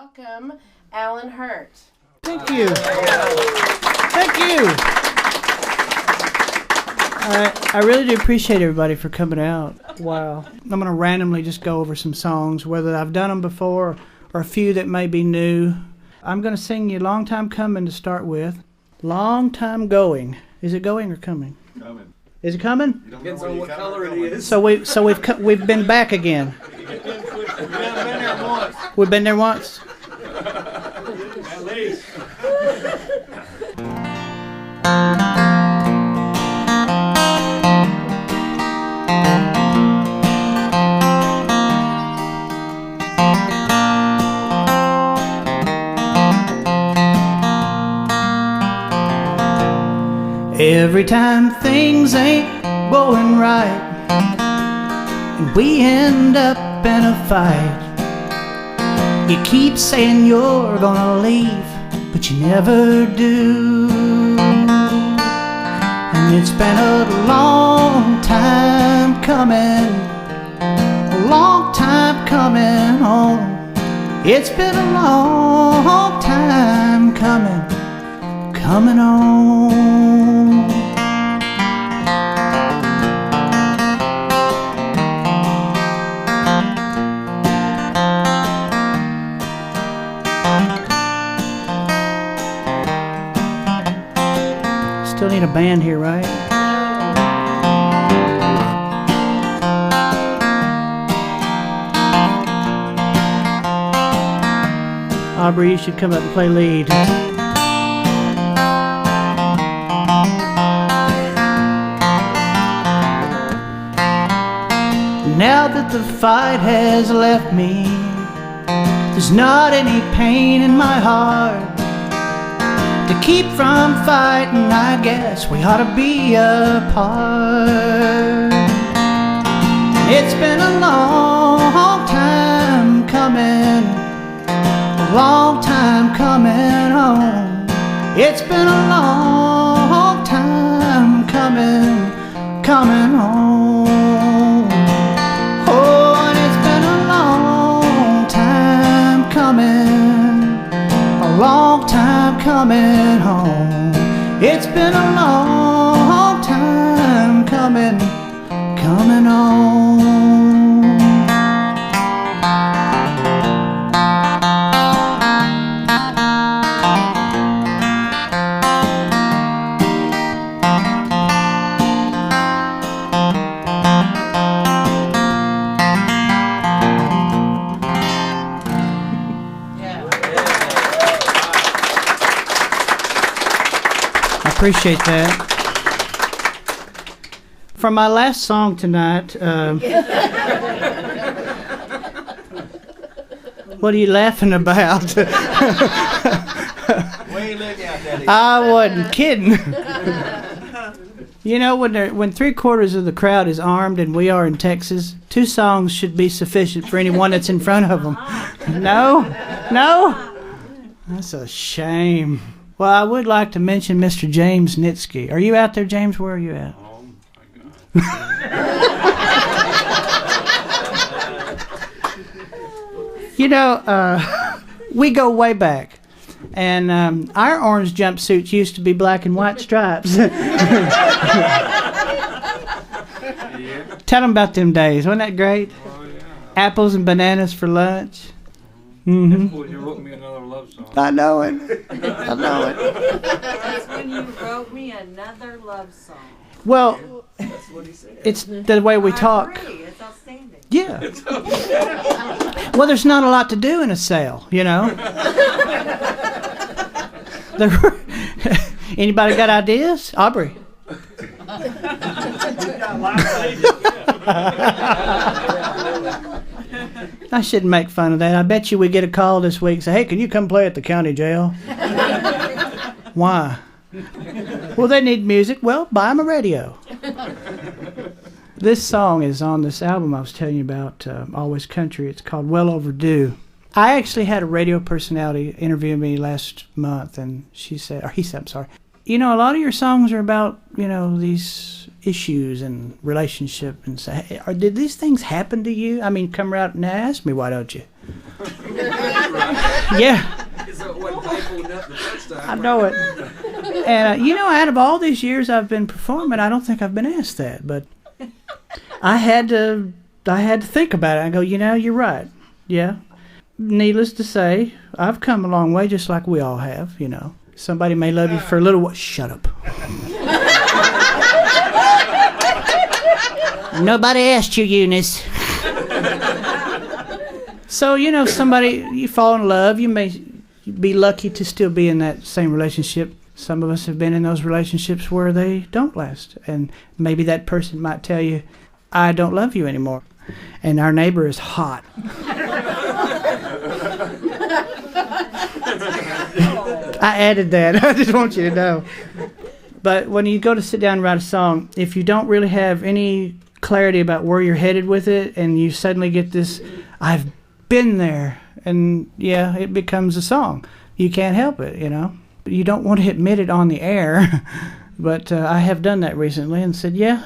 welcome Alan Hurt. Thank you. Thank you. I really do appreciate everybody for coming out. Wow. I'm going to randomly just go over some songs, whether I've done them before or a few that may be new. I'm going to sing you Long Time Coming to start with. Long Time Going. Is it going or coming? Coming. Is it coming? Depends on what color it is. So we've been back again. We've been there once. We've been there once. At least. Every time things ain't going right and we end up in a fight, you keep saying you're gonna leave, but you never do. And it's been a long time coming, a long time coming home. It's been a long time coming home. Still need a band here, right? Aubrey, you should come up and play lead. Now that the fight has left me, there's not any pain in my heart to keep from fighting. I guess we ought to be apart. It's been a long time coming, a long time coming home. It's been a long time coming home. Oh, and it's been a long time coming, a long time coming home. It's been a long time coming home. Appreciate that. From my last song tonight, what are you laughing about? I wasn't kidding. You know, when 3/4 of the crowd is armed and we are in Texas, 2 songs should be sufficient for anyone that's in front of them. No? That's a shame. Well, I would like to mention Mr. James Nitsky. Are you out there, James? Where are you at? Oh, my God. You know, we go way back. And our orange jumpsuits used to be black and white stripes. Yeah. Tell them about them days. Wasn't that great? Oh, yeah. Apples and bananas for lunch. Mm-hmm. Well, you wrote me another love song. I know it. That's when you wrote me another love song. Well, That's what he said. it's the way we talk. I agree. It's outstanding. Yeah. Well, there's not a lot to do in a sale, you know. Anybody got ideas? Aubrey. I shouldn't make fun of that. I bet you we get a call this week and say, hey, can you come play at the county jail? Why? Well, they need music. Well, buy them a radio. This song is on this album I was telling you about, Always Country. It's called Well Overdue. I actually had a radio personality interview me last month, and he said, I'm sorry, you know, a lot of your songs are about, you know, these issues and relationship and say, did these things happen to you? I mean, come out and ask me, why don't you? Yeah, So it wasn't painful enough the first time. I know it. And out of all these years I've been performing, I don't think I've been asked that, but I had to think about it. I go, you're right. Yeah. Needless to say, I've come a long way, just like we all have. Somebody may love you for a little while. Shut up. Nobody asked you, Eunice. So, somebody, you fall in love, you may be lucky to still be in that same relationship. Some of us have been in those relationships where they don't last. And maybe that person might tell you, I don't love you anymore. And our neighbor is hot. I added that. I just want you to know. But when you go to sit down and write a song, if you don't really have any clarity about where you're headed with it, and you suddenly get this, I've been there, and yeah, it becomes a song. You can't help it, You don't want to admit it on the air, but I have done that recently and said, yeah,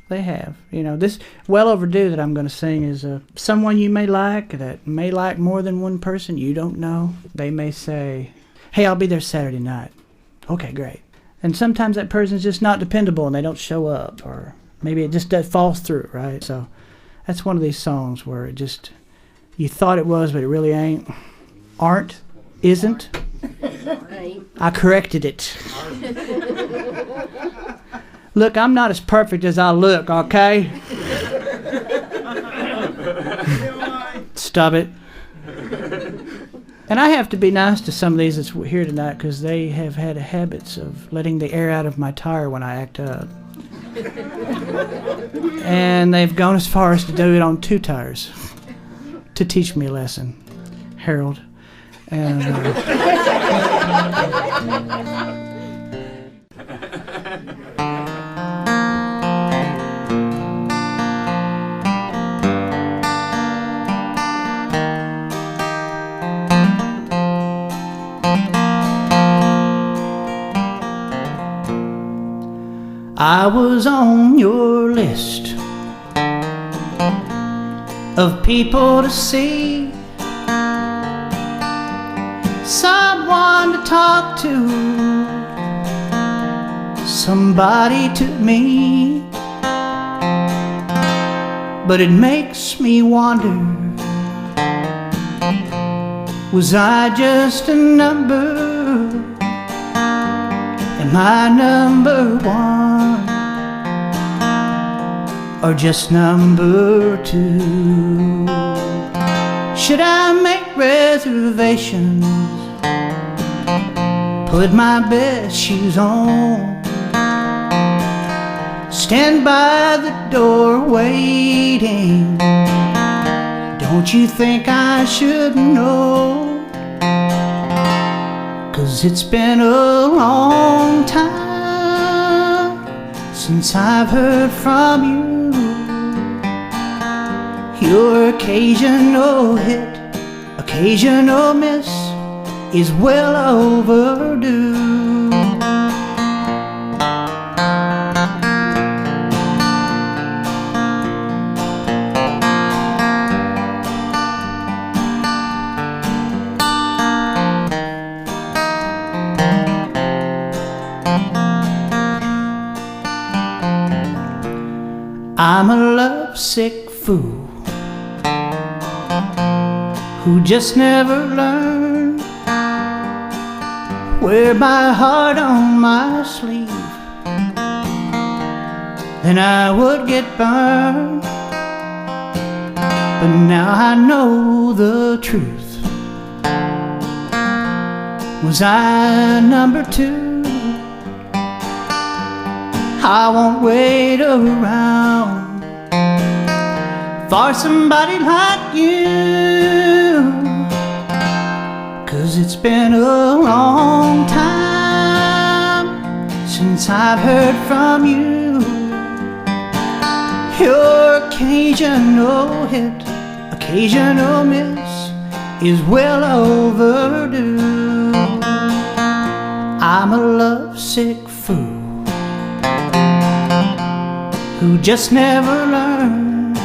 they have. This Well Overdue that I'm going to sing is someone you may like that may like more than one person. You don't know. They may say, hey, I'll be there Saturday night. Okay, great. And sometimes that person's just not dependable and they don't show up, or maybe it just falls through, right? So that's one of these songs where it just, you thought it was, but it really ain't. Isn't. I corrected it. Look, I'm not as perfect as I look, okay? Stop it. And I have to be nice to some of these that's here tonight because they have had habits of letting the air out of my tire when I act up. And they've gone as far as to do it on 2 tires to teach me a lesson. Harold. And I was on your list of people to see, someone to talk to, somebody to meet. But it makes me wonder, was I just a number? Am I number 1 or just number 2? Should I make reservations, put my best shoes on, stand by the door waiting? Don't you think I should know? 'Cause it's been a long time since I've heard from you. Your occasional hit, occasional miss is well overdue. I'm a lovesick fool who just never learned. Wear my heart on my sleeve, then I would get burned. But now I know the truth. Was I number 2? I won't wait around for somebody like you, 'cause it's been a long time since I've heard from you. Your occasional hit, occasional miss is well overdue. I'm a lovesick fool who just never learned.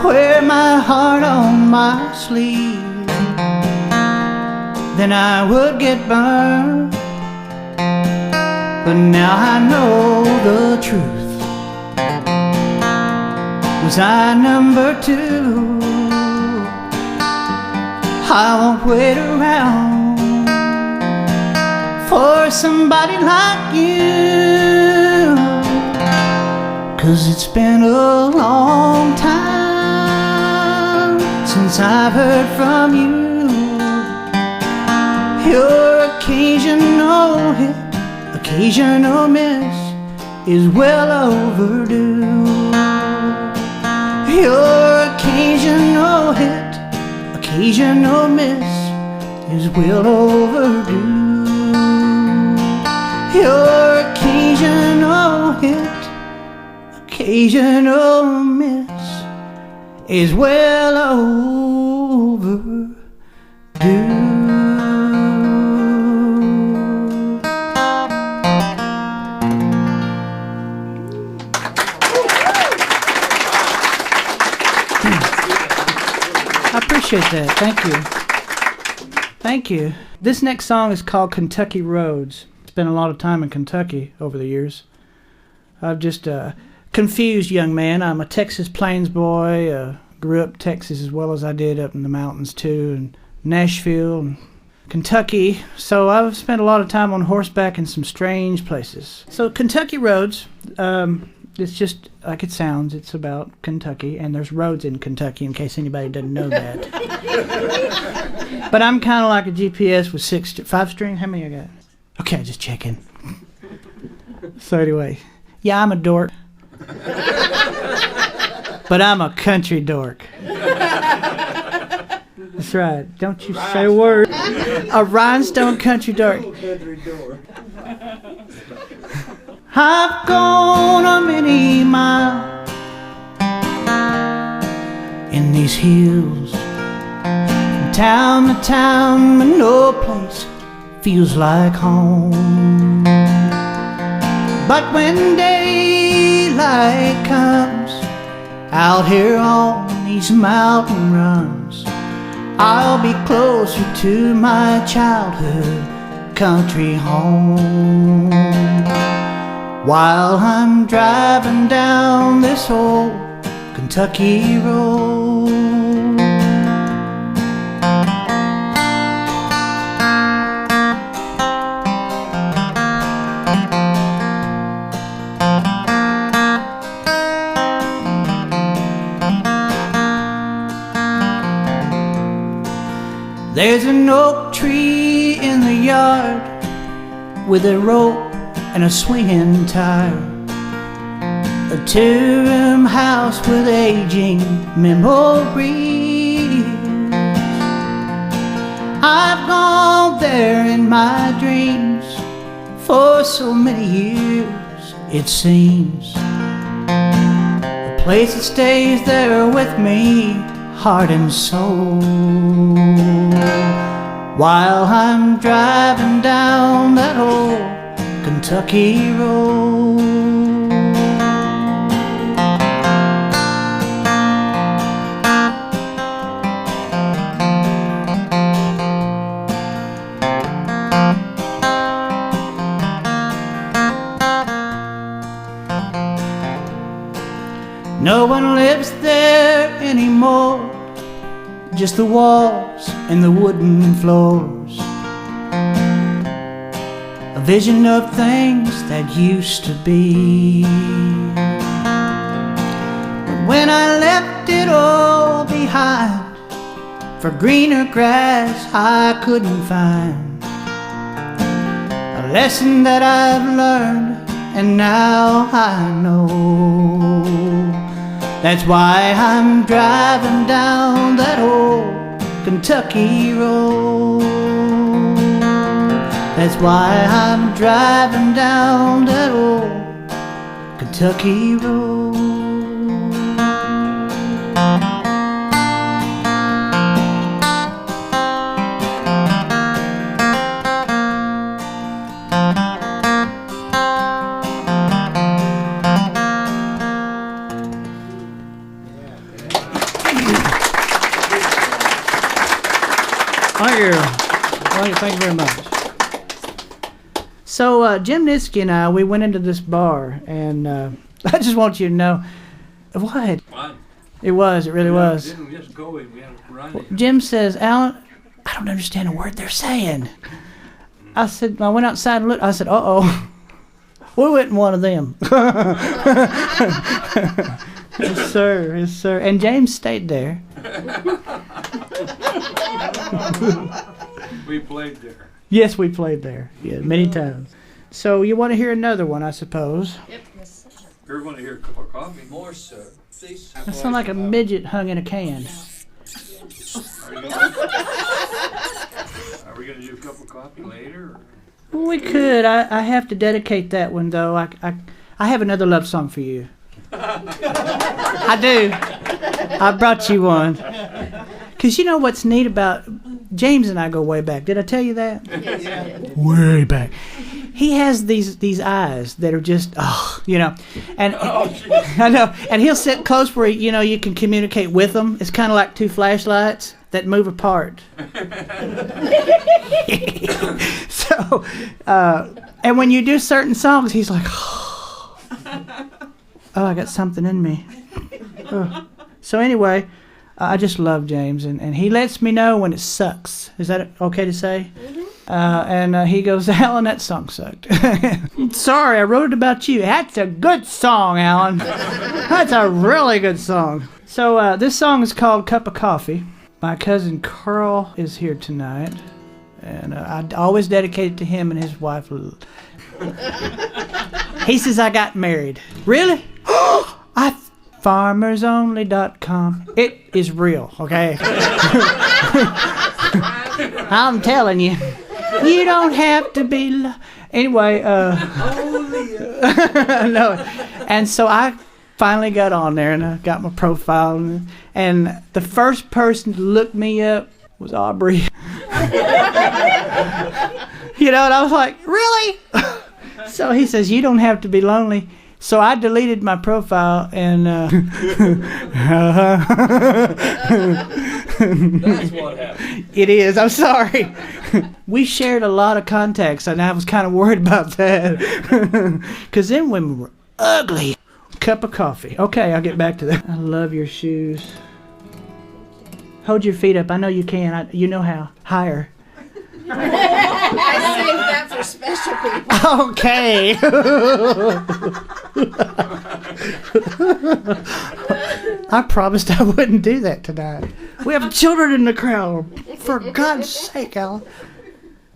Wear my heart on on my sleeve, then I would get burned. But now I know the truth. Was I number two? I won't wait around for somebody like you, 'cause it's been a long time since I've heard from you. Your occasional hit, occasional miss is well overdue. Your occasional hit, occasional miss is well overdue. Your occasional hit, occasional miss is well overdue. I appreciate that. Thank you. Thank you. This next song is called Kentucky Roads. Spent a lot of time in Kentucky over the years. I'm just a confused young man. I'm a Texas Plains boy. Grew up in Texas as well as I did up in the mountains too, and Nashville and Kentucky. So I've spent a lot of time on horseback in some strange places. So Kentucky Roads, it's just like it sounds. It's about Kentucky, and there's roads in Kentucky in case anybody doesn't know that. But I'm kind of like a GPS with 5 string. How many I got? Okay, just checking. So anyway, yeah, I'm a dork. But I'm a country dork. That's right. Don't you say a word. A rhinestone country dork. I've gone a many miles in these hills, from town to town, but no place feels like home. But when daylight comes out here on these mountain runs, I'll be closer to my childhood country home. While I'm driving down this old Kentucky road, there's an oak tree in the yard with a rope and a swinging tire, a 2-room house with aging memories. I've gone there in my dreams for so many years, it seems. A place that stays there with me, heart and soul. While I'm driving down that old Kentucky road. No one lives there anymore, just the walls and the wooden floors. A vision of things that used to be. But when I left it all behind for greener grass I couldn't find, a lesson that I've learned and now I know. That's why I'm driving down that old Kentucky road. That's why I'm driving down that old Kentucky road. Thank you. Thank you very much. So Jim Nitsky and I, we went into this bar, and I just want you to know, what? Fun. It really was. Didn't just go in, we had to run in. Jim says, Alan, I don't understand a word they're saying. I went outside and looked. I said, uh-oh. We went in one of them. Yes, sir. Yes, sir. And James stayed there. We played there. Yes, we played there. Yeah, many times. So you want to hear another one, I suppose. Yep. You're going to hear a cup of coffee. More, sir. Please. That sounds like a midget hung in a can. Are we going to do a cup of coffee later? We could. I have to dedicate that one, though. I have another love song for you. I do. I brought you one. Because you know what's neat about... James and I go way back. Did I tell you that? Yes, you did. Way back. He has these eyes that are just, and I know, and he'll sit close where, you can communicate with him. It's kind of like two flashlights that move apart. So, and when you do certain songs, he's like, oh, I got something in me. So anyway, I just love James, and he lets me know when it sucks. Is that okay to say? Mm-hmm. And he goes, Alan, that song sucked. Sorry, I wrote it about you. That's a good song, Alan. That's a really good song. So this song is called Cup of Coffee. My cousin Carl is here tonight, and I always dedicate it to him and his wife. He says I got married. Really? FarmersOnly.com. It is real, okay? I'm telling you. You don't have to be... Anyway, no. And so I finally got on there, and I got my profile, and the first person to look me up was Aubrey. And I was like, really? So he says, you don't have to be lonely. So I deleted my profile, and That's what happened. It is. I'm sorry. We shared a lot of contacts, and I was kind of worried about that. Because them women were ugly. Cup of coffee. Okay, I'll get back to that. I love your shoes. Hold your feet up. I know you can. You know how. Higher. I saved that for special people. Okay. I promised I wouldn't do that tonight. We have children in the crowd. For God's sake, Alan.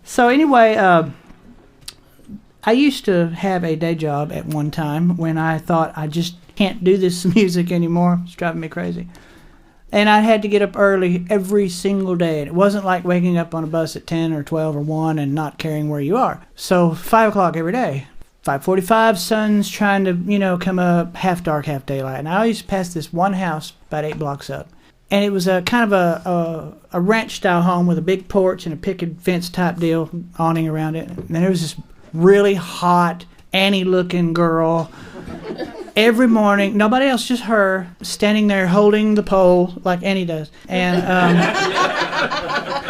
So anyway, I used to have a day job at one time when I thought I just can't do this music anymore. It's driving me crazy. And I had to get up early every single day. And it wasn't like waking up on a bus at 10 or 12 or 1 and not caring where you are. So 5 o'clock every day. 5:45, sun's trying to, come up, half dark, half daylight. And I always pass this one house about 8 blocks up. And it was a kind of a ranch-style home with a big porch and a picket fence type deal, awning around it. And there was this really hot, Annie-looking girl. Every morning, nobody else, just her, standing there holding the pole like Annie does. And,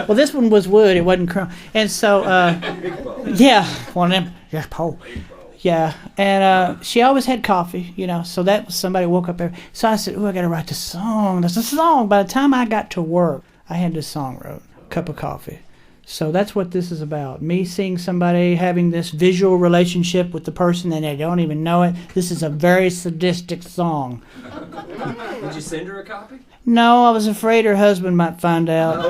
well, this one was wood, it wasn't chrome. And so, yeah, one of them, yeah, pole. Yeah, and she always had coffee, so that was somebody woke up there. So I said, I got to write this song. That's a song. By the time I got to work, I had this song wrote, Cup of Coffee. So that's what this is about. Me seeing somebody having this visual relationship with the person and they don't even know it. This is a very sadistic song. Did you send her a copy? No, I was afraid her husband might find out.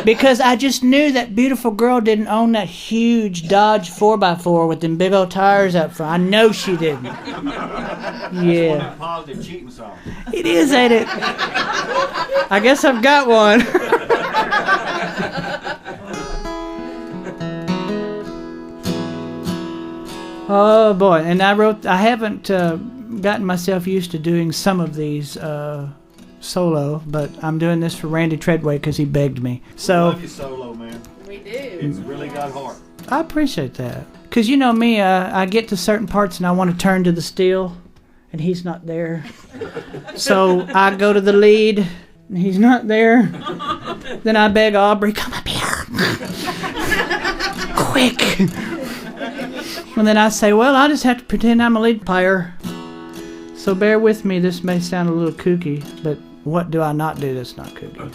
Because I just knew that beautiful girl didn't own that huge Dodge 4x4 with them big old tires up front. I know she didn't. Yeah. Positive cheating song. It is, ain't it? I guess I've got one. Oh boy, and I haven't gotten myself used to doing some of these solo, but I'm doing this for Randy Treadway because he begged me. So Love you solo, man. We do. It's really got heart. I appreciate that. Because you know me, I get to certain parts and I want to turn to the steel, and he's not there. So I go to the lead. and he's not there, then I beg Aubrey, come up here. Quick. And then I say, well, I just have to pretend I'm a lead player. So bear with me, this may sound a little kooky, but what do I not do that's not kooky?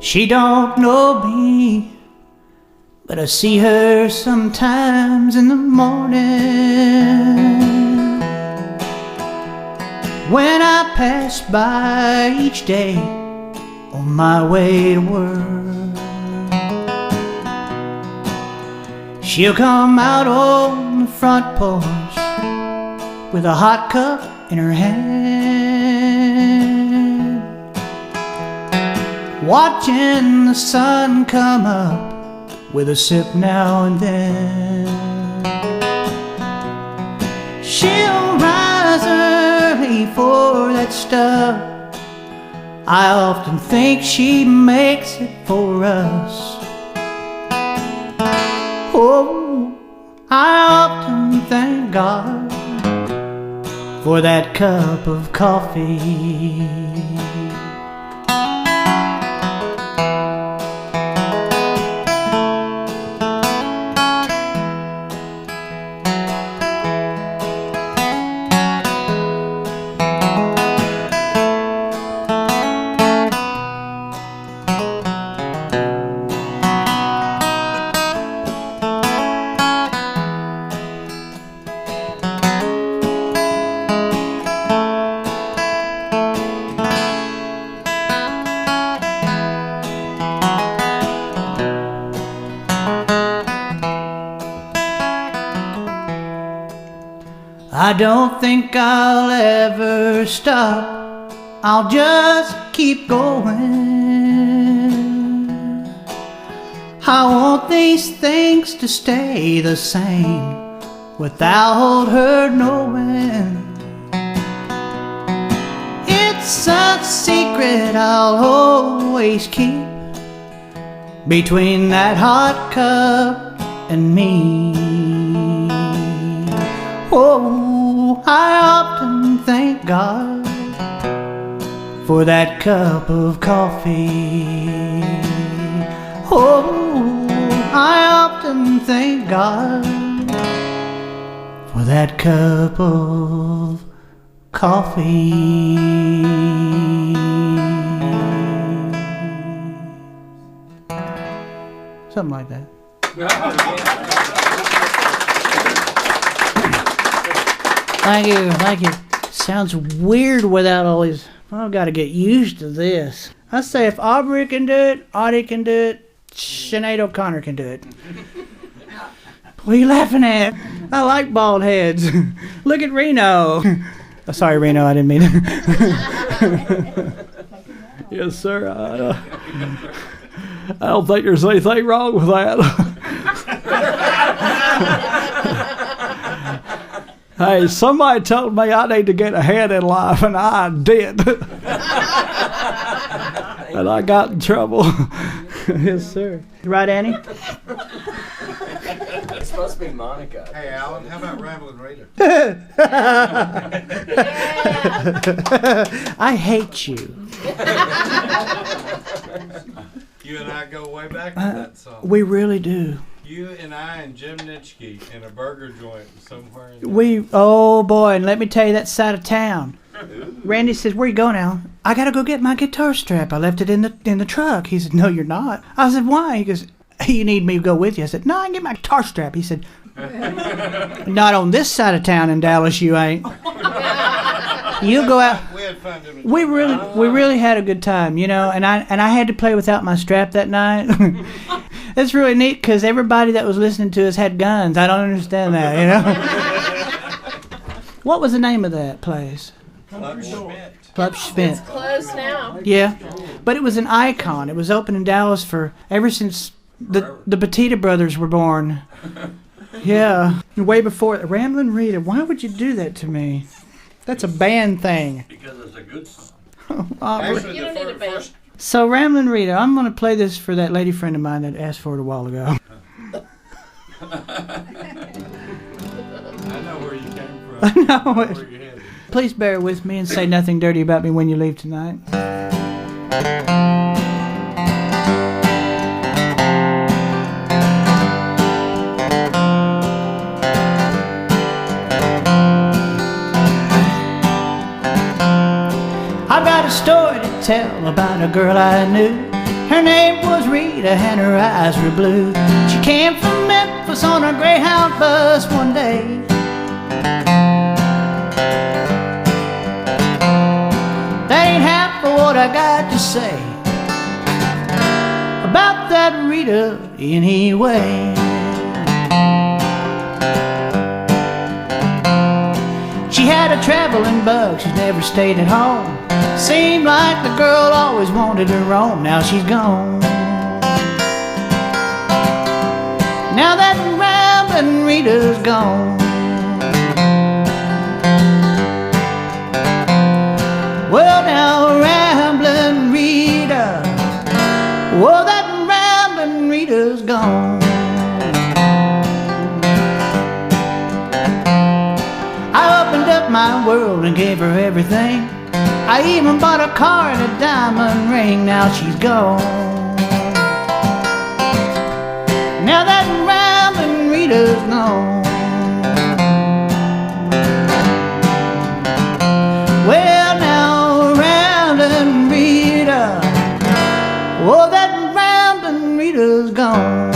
She don't know me, but I see her sometimes in the morning when I pass by each day on my way to work. She'll come out on the front porch with a hot cup in her hand, watching the sun come up with a sip now and then. She'll rise early for that stuff. I often think she makes it for us. Oh, I often thank God for that cup of coffee. I don't think I'll ever stop, I'll just keep going. I want these things to stay the same without her knowing. It's a secret I'll always keep between that hot cup and me. Oh, I often thank God for that cup of coffee. Oh, I often thank God for that cup of coffee. Something like that. Thank you, thank you. Sounds weird without all these. I've got to get used to this. I say if Aubrey can do it, Audey can do it, Sinead O'Connor can do it. What are you laughing at? I like bald heads. Look at Reno. Oh, sorry, Reno, I didn't mean it. Yes, sir. I don't think there's anything wrong with that. Hey, somebody told me I need to get ahead in life, and I did. And I got in trouble. Yes, sir. Right, Annie? It's supposed to be Monica. Hey, Alan, how about Rambling Rita? I hate you. You and I go way back to that song. We really do. You and I and Jim Nitschke in a burger joint somewhere in Oh boy, and let me tell you that side of town. Randy says, where you going now? I gotta go get my guitar strap. I left it in the truck. He said, no, you're not. I said, why? He goes, you need me to go with you. I said, no, I can get my guitar strap. He said, not on this side of town in Dallas, you ain't. You go out. We had fun doing it. We really had a good time, you know. And I had to play without my strap that night. It's really neat because everybody that was listening to us had guns. I don't understand that, you know. What was the name of that place? Club Schmidt. It's closed now. Yeah, but it was an icon. It was open in Dallas for ever since the Teeter Brothers were born. Yeah, way before Ramblin' Rita. Why would you do that to me? That's a band thing. Because it's a good song. Actually, You don't need a band. So Ramblin' Rita, I'm going to play this for that lady friend of mine that asked for it a while ago. I know where you came from. I know it. Where you headed. please bear with me and say nothing dirty about me when you leave tonight. I've got a story to tell about a girl I knew. Her name was Rita and her eyes were blue. She came from Memphis on a Greyhound bus one day. That ain't half of what I got to say about that Rita anyway. She had a traveling bug, she never stayed at home. Seemed like the girl always wanted to roam. Now she's gone. Now that rambling Rita's gone. Well, now rambling Rita, well, that rambling Rita's gone. I opened up my world and gave her everything. I even bought a car and a diamond ring. Now she's gone. Now that rambling Rita's gone. Well, now rambling Rita, oh, that rambling Rita's gone.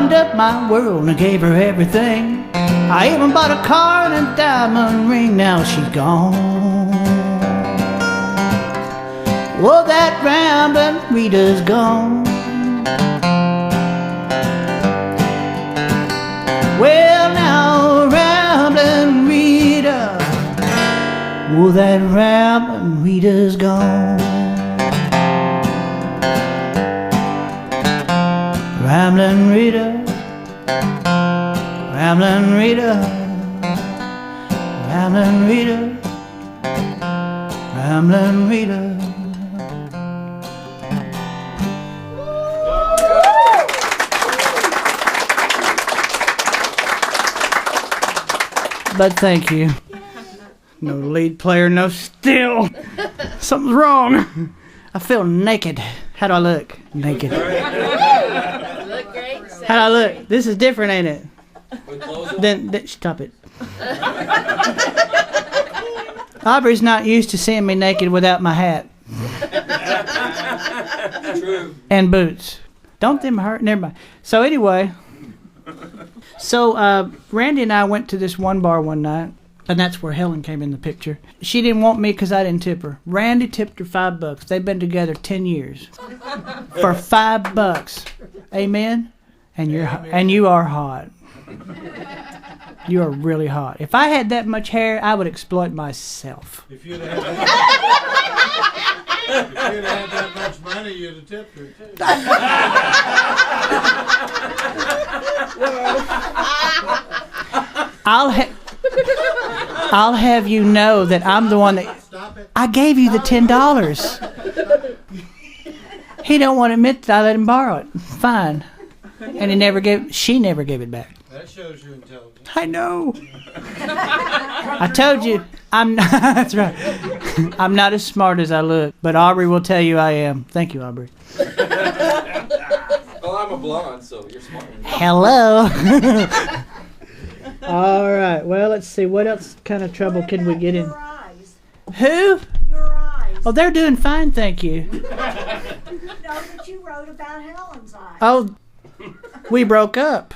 Up my world and gave her everything. I even bought a car and a diamond ring. Now she's gone. Well, that rambling Rita's gone. Well, now rambling Rita, well, that rambling Rita's gone. Rambling Rita, rambling Rita, rambling Rita, rambling Rita. But thank you. No lead player, no still. Something's wrong. I feel naked. How do I look? Naked. Look great. How do I look? This is different, ain't it? Then stop it. Aubrey's not used to seeing me naked without my hat. True. And boots. Don't them hurt? Never mind. So anyway, Randy and I went to this one bar one night, and that's where Helen came in the picture. She didn't want me because I didn't tip her. Randy tipped her $5. They've been together 10 years for $5. Amen. And you are hot. You are really hot. If I had that much hair, I would exploit myself. If you'd have had that much money, you'd have tipped her too. I'll have you know that I'm the one that I gave you the $10. He don't want to admit that I let him borrow it. Fine. And she never gave it back. That shows your intelligence. I know. I told you, I'm not, that's right. I'm not as smart as I look, but Aubrey will tell you I am. Thank you, Aubrey. Well, I'm a blonde, so you're smart. Hello. All right. Well, let's see. What else kind of trouble can we get in? Your eyes. Who? Your eyes. Oh, they're doing fine, thank you. No, that you wrote about Helen's eyes. Oh, we broke up.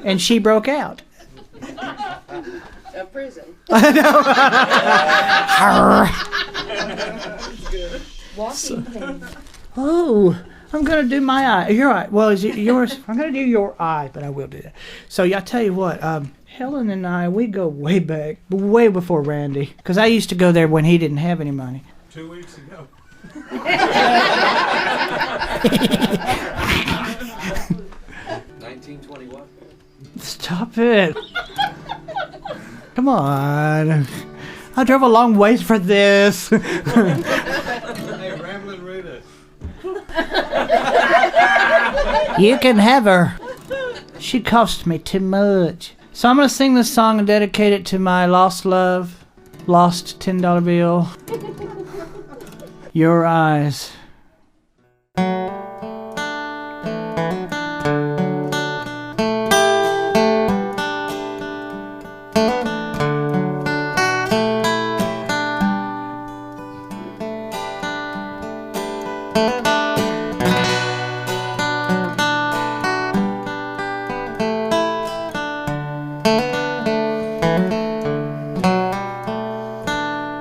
And she broke out. A prison. Walking thing. Oh, I'm going to do my eye. Your eye. Well, is it yours? I'm going to do your eye, but I will do that. So, I tell you what, Helen and I, we go way back, way before Randy, because I used to go there when he didn't have any money. 2 weeks ago. 1921. Stop it. Come on. I drove a long ways for this. Hey, Ramblin' Rita. You can have her. She cost me too much. So I'm going to sing this song and dedicate it to my lost love, lost $10 bill. Your eyes.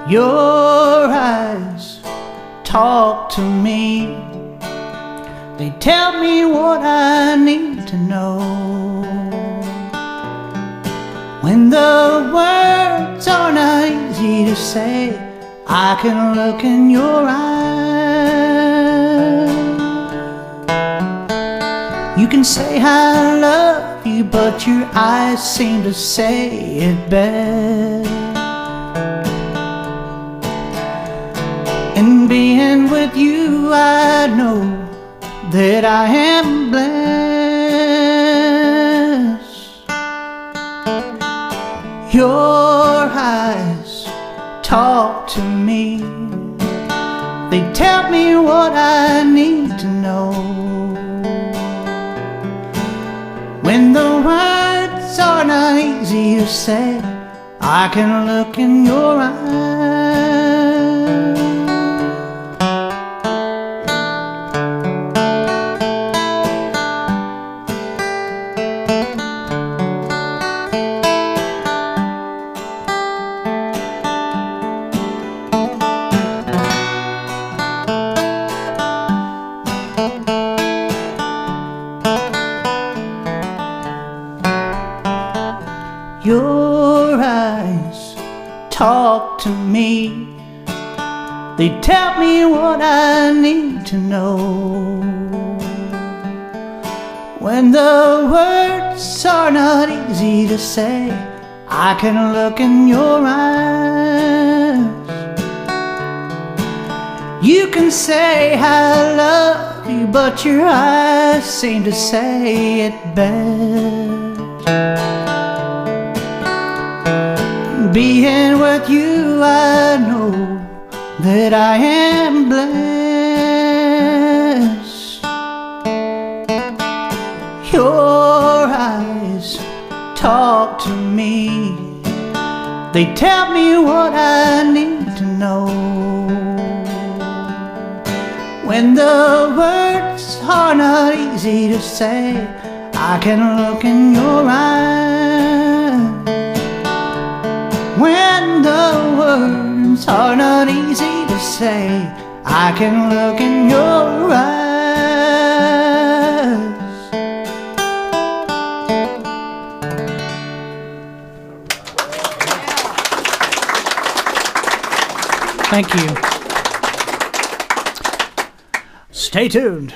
Your eyes talk to me. They tell me what I need to know. When the words are not easy to say, I can look in your eyes. You can say I love you, but your eyes seem to say it best. And being with you, I know that I am blessed. Your eyes talk to me. They tell me what I need to know. When the words are not easy to say, I can look in your eyes. Your eyes talk to me. They tell me what I need to know. When the words are not easy to say, I can look in your eyes. You can say I love you, but your eyes seem to say it best. Being with you, I know that I am blessed. Your eyes talk to me. They tell me what I need to know. When the words are not easy to say, I can look in your eyes. When the words are not easy to say, I can look in your eyes. Thank you. Stay tuned.